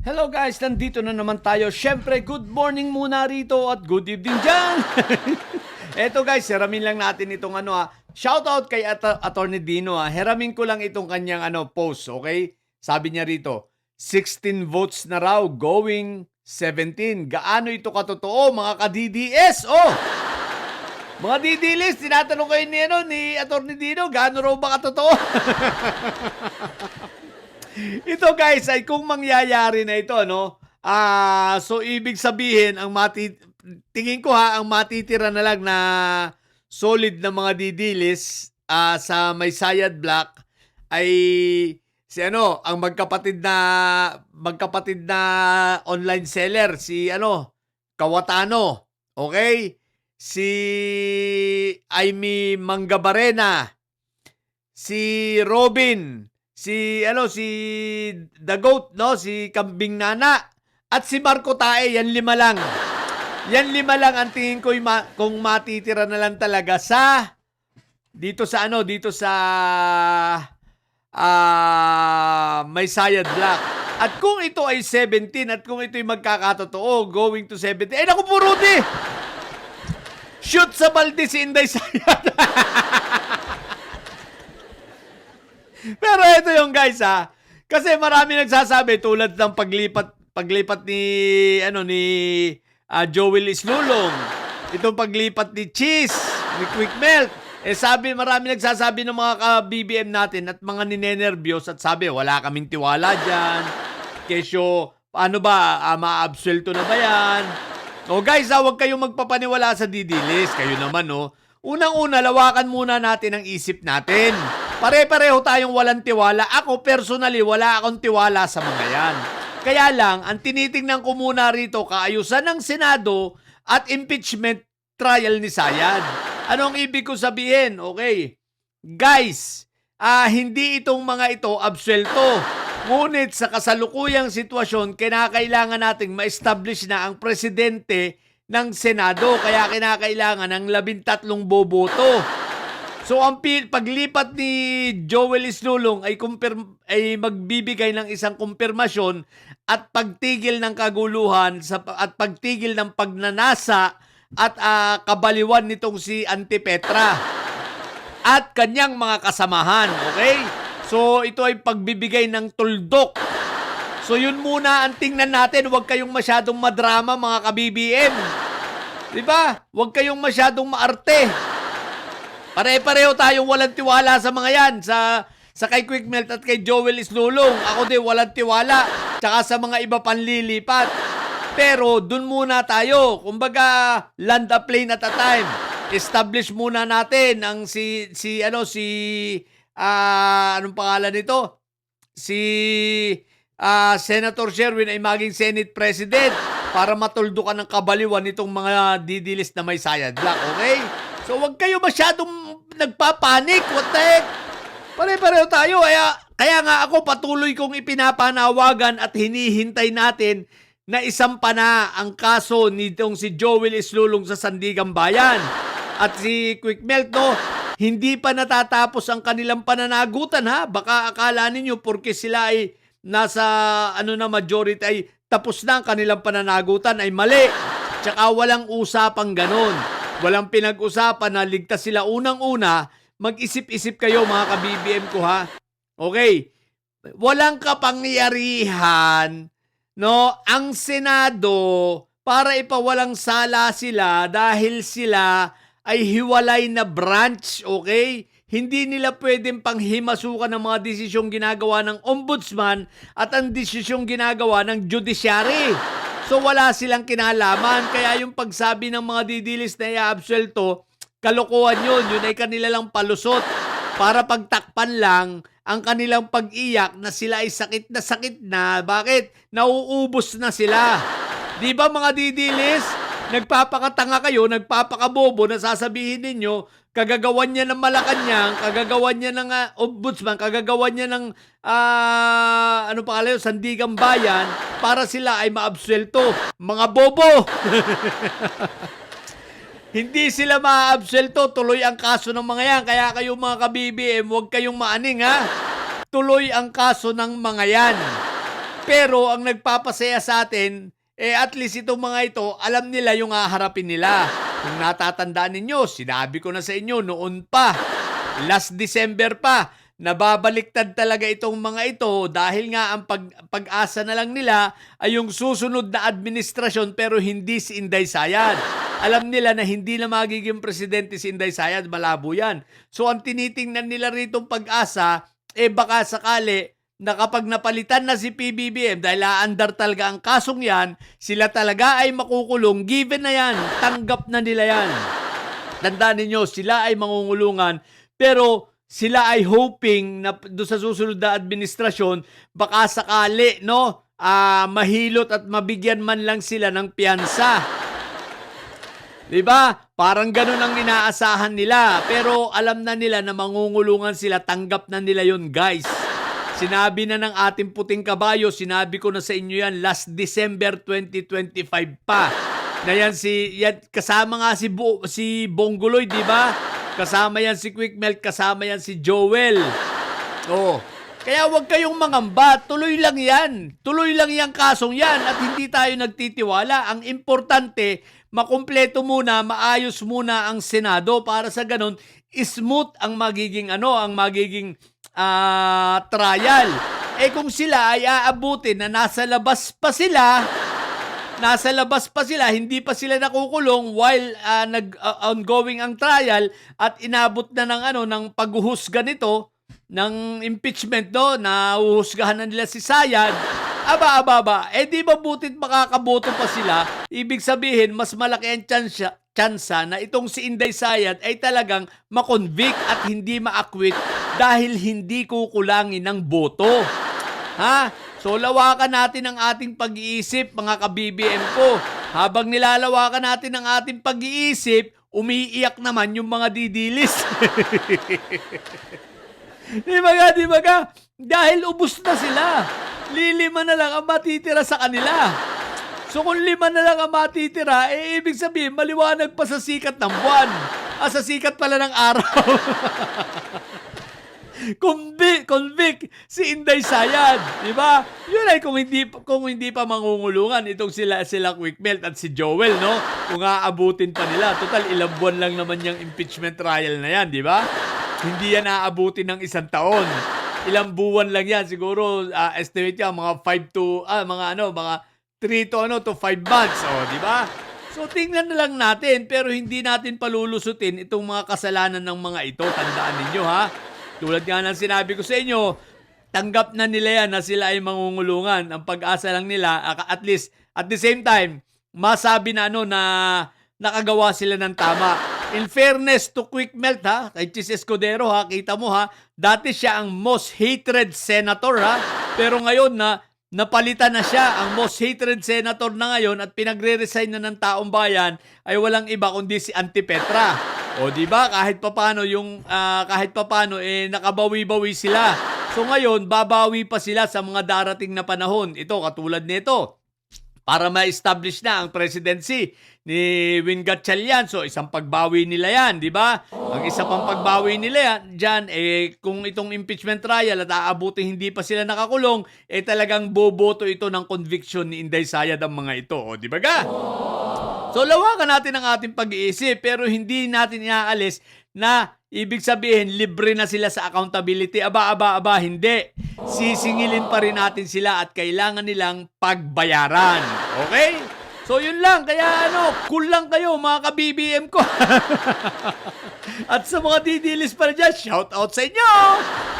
Hello guys, nandito na naman tayo. Syempre, good morning muna rito at good evening dyan. Eto guys, heramin lang natin itong shoutout kay Attorney Dino Heramin ko lang itong kanyang post, okay? Sabi niya rito, 16 votes na raw, going 17. Gaano ito katotoo mga ka-DDS? Oh! Mga DDLs, tinatanong kayo ni Attorney Dino, gaano raw ba katotoo? Ito guys ay kung mangyayari na ito, no? So ibig sabihin tingin ko ang matitira na lang na solid na mga didilis sa may Sayad Block ay ang magkapatid na online seller si Kawatano, okay? Si Aimee Mangabarena, si Robin, si The Goat, no? Si Kambing Nana, at si Marco Tae. Yan lima lang. Yan lima lang ang tingin ko kung matitira na lang talaga dito sa may Sayad Block. At kung ito ay 17 at kung ito ay magkakatotoo, going to 17. Naku po, Rudy! Shoot sa balde si Inday Sayad. Pero ito yung guys kasi marami nagsasabi tulad ng paglipat ni Joel Islulong. Itong paglipat ni Cheese, ni Quick Melt. Marami nagsasabi ng mga ka-BBM natin at mga ninenervyos at sabi wala kaming tiwala diyan. Kesyo, paano ba maabsuelto na ba yan? So guys, huwag kayong magpapaniwala sa didilis. Kayo naman, no? Unang-una, lawakan muna natin ang isip natin. Pare-pareho tayong walang tiwala. Ako personally, wala akong tiwala sa mga yan. Kaya lang, ang tinitingnan ko muna rito, kaayusan ng Senado at impeachment trial ni Sayad. Ano ang ibig ko sabihin? Okay. Guys, hindi itong mga ito absuelto. Ngunit sa kasalukuyang sitwasyon, kinakailangan nating ma-establish na ang presidente ng Senado. Kaya kinakailangan ng 13 boboto. So ang paglipat ni Joel Islulong ay magbibigay ng isang kumpirmasyon at pagtigil ng kaguluhan at pagtigil ng pagnanasa at kabaliwan nitong si Antipetra at kanyang mga kasamahan. Okay? So ito ay pagbibigay ng tuldok. So yun muna ang tingnan natin. Huwag kayong masyadong madrama mga ka-BBM. Diba? Huwag kayong masyadong maarte. Pare-pareho tayong walang tiwala sa mga yan. Sa kay Quick Melt at kay Joel Islulong. Ako din walang tiwala. Tsaka sa mga iba panlilipat. Pero dun muna tayo. Kumbaga, land a plane at a time. Establish muna natin ang anong pangalan nito? Si Senator Sherwin ay maging Senate President para matuldukan ng kabaliwan nitong mga didilis na may Sayad Block. Okay? So, wag kayo masyadong nagpapanik. What the heck? Pare-pareho tayo. Kaya nga ako patuloy kong ipinapanawagan at hinihintay natin na isampa na ang kaso nitong si Joel Islulong sa Sandigan Bayan. At si Quick Melt, no? Hindi pa natatapos ang kanilang pananagutan, ha? Baka akala ninyo porque sila ay nasa majority ay tapos na ang kanilang pananagutan ay mali. Tsaka walang usapang ganon. Walang pinag-usapan na ligtas sila. Unang-una, mag-isip-isip kayo mga ka-BBM ko, ha? Okay. Walang kapangyarihan, no, ang Senado para ipawalang sala sila dahil sila ay hiwalay na branch, okay? Hindi nila pwedeng panghimasukan ng mga desisyong ginagawa ng ombudsman at ang desisyong ginagawa ng judiciary. So wala silang kinalaman. Kaya yung pagsabi ng mga didilis na i-absuelto, kalokohan yun. Yun ay kanila lang palusot para pagtakpan lang ang kanilang pag-iyak na sila ay sakit na. Bakit? Nauubos na sila. Di ba mga didilis? Nagpapakatanga kayo, nagpapakabobo na sasabihin ninyo, kagagawan niya ng Malacanang, kagagawan niya ng ombudsman, kagagawan niya ng Sandigan Bayan para sila ay maabsuelto. Mga bobo! Hindi sila maabsuelto, tuloy ang kaso ng mga yan. Kaya kayo mga ka-BBM, huwag kayong maaning, ha? Tuloy ang kaso ng mga yan. Pero ang nagpapasaya sa atin, at least itong mga ito, alam nila yung haharapin nila. Kung natatandaan ninyo, sinabi ko na sa inyo noon pa, last December pa, nababaliktad talaga itong mga ito dahil nga ang pag-asa na lang nila ay yung susunod na administrasyon pero hindi si Inday Sayad. Alam nila na hindi na magiging presidente si Inday Sayad, malabo yan. So ang tinitingnan nila rito pag-asa, baka sakali na kapag napalitan na si PBBM dahil aandar talaga ang kasong yan, sila talaga ay makukulong, given na yan, tanggap na nila yan. Tandaan ninyo, sila ay mangungulungan, pero sila ay hoping na doon sa susunod na administrasyon, baka sakali, no, mahilot at mabigyan man lang sila ng piyansa. Diba? Parang ganun ang inaasahan nila. Pero alam na nila na mangungulungan sila, tanggap na nila yun, guys. Sinabi na ng ating puting kabayo, sinabi ko na sa inyo yan last December 2025 pa. Na yan kasama nga si Bonggoloy, di ba? Kasama yan si Quick Melt, kasama yan si Joel. Oh. Kaya wag kayong mangamba, tuloy lang yan. Tuloy lang yung kasong yan at hindi tayo nagtitiwala. Ang importante, makumpleto muna, maayos muna ang Senado para sa ganun, smooth ang magiging trial. Kung sila ay aabutin na nasa labas pa sila, hindi pa sila nakukulong while ongoing ang trial at inabot na ng paghuhusga nito ng impeachment na uhuhusgahan na nila si Sayad. Di ba butit makakaboto pa sila? Ibig sabihin, mas malaki ang tsansa na itong si Inday Sayad ay talagang makonvict at hindi ma-acquit dahil hindi kukulangin ng boto. Ha? So, lawakan natin ang ating pag-iisip, mga ka-BBM ko. Habang nilalawakan natin ang ating pag-iisip, umiiyak naman yung mga didilis. Di ba ka? Dahil ubus na sila. Lilima na lang ang matitira sa kanila. So kung 5 na lang ang matitira, ibig sabihin, maliwanag pa sa sikat ng buwan. Sa sikat pala ng araw. Convict si Inday Sayad, di ba? Yun ay kung hindi pa mangungulungan itong sila Quick Melt at si Joel, no? Kung aabutin pa nila, total ilang buwan lang naman yung impeachment trial na yan, di ba? Hindi yan aabutin ng 1 taon. Ilang buwan lang yan, siguro estimate yan mga 3 to 5 months, di ba? So tingnan na lang natin, pero hindi natin palulusutin itong mga kasalanan ng mga ito. Tandaan ninyo, ha? Tulad nga ng sinabi ko sa inyo, tanggap na nila yan na sila ay mangungulungan. Ang pag-asa lang nila, at least, at the same time, masabi na na nakagawa sila ng tama. In fairness to Quick Melt, ha, kay Chis Escudero, ha, kita mo, ha, dati siya ang most hated senator, ha, pero ngayon napalitan na siya, ang most hated senator na ngayon at pinagre-resign na ng taong bayan ay walang iba kundi si Auntie Petra. O di ba kahit papaano nakabawi-bawi sila. So ngayon babawi pa sila sa mga darating na panahon. Ito katulad nito. Para ma-establish na ang presidency ni Win Gatchalian. So isang pagbawi nila yan, di ba? Ang isa pang pagbawi nila yan, dyan, kung itong impeachment trial at aabutin hindi pa sila nakakulong, talagang boboto ito ng conviction ni Inday Sayad ang mga ito. O di ba ga? So lawakan natin ang ating pag-iisip pero hindi natin iaalis na ibig sabihin libre na sila sa accountability. Hindi. Sisingilin pa rin natin sila at kailangan nilang pagbayaran. Okay? So yun lang. Kaya cool lang kayo mga ka-BBM ko. At sa mga didilis pa dyan, shout out sa inyo.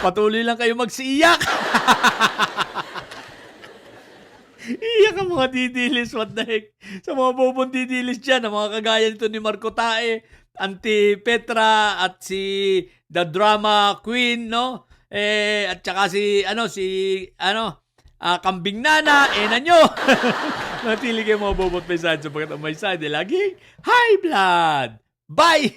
Patuloy lang kayo magsiiyak. Iyak ang mga didilis, what the heck. Sa mga bobong didilis dyan, ang mga kagaya nito ni Marco Tae, Auntie Petra, at si The Drama Queen, no? At saka Kambing Nana, nyo. Natili kayo mga bobot may side, sapagkat ang may side, laging high blood. Bye!